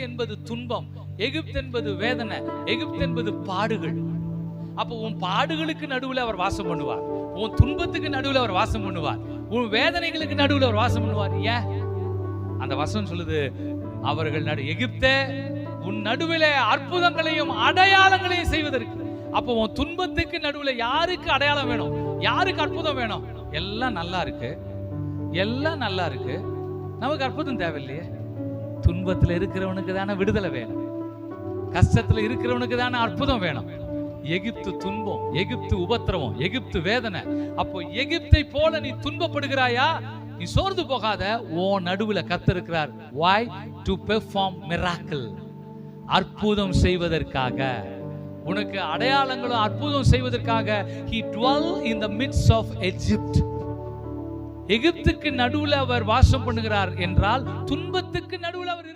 என்பது துன்பம், எகிப்து என்பது வேதனை, எகிப்து என்பது பாடுகள். அப்போ உன் பாடுகளுக்கு நடுவில் அவர் வாசம் பண்ணுவார், உன் துன்பத்துக்கு நடுவில் அவர் வாசம் பண்ணுவார், உன் வேதனைகளுக்கு நடுவில் அவர் வாசம் பண்ணுவார். ஏன்? அந்த வசனம் சொல்லுது, அவர்கள் எகிப்தே உன் நடுவிலே அற்புதங்களையும் அடையாளங்களையும் செய்வதற்கு. அப்போ உன் துன்பத்துக்கு நடுவில் யாருக்கு அடையாளம் வேணும், யாருக்கு அற்புதம் வேணும்? எல்லாம் நல்லா இருக்கு, எல்லாம் நல்லா இருக்கு, நமக்கு அற்புதம் தேவையில்லையே. துன்பத்தில் இருக்கிறவனுக்கு தானே விடுதலை வேணும், கஷ்டத்தில் இருக்கிறவனுக்கு தானே அற்புதம் வேணும். எகிப்து துன்பம், எகிப்து உபத்திரவம், எகிப்து வேதனை. அப்போ எகிப்தை போல நீ துன்பப்படுகிறாயா? நீ சோர்ந்து போகாத, உன் நடுவில் கர்த்தர் இருக்கிறார். Why? To perform miracle. அற்புதம் செய்வதற்காக, உனக்கு அடையாளங்களும் அற்புதம் செய்வதற்காக. He dwell in the midst of Egypt. எகிப்துக்கு நடுவில் அவர் வாசம் பண்ணுகிறார் என்றால் துன்பத்துக்கு நடுவில் அவர்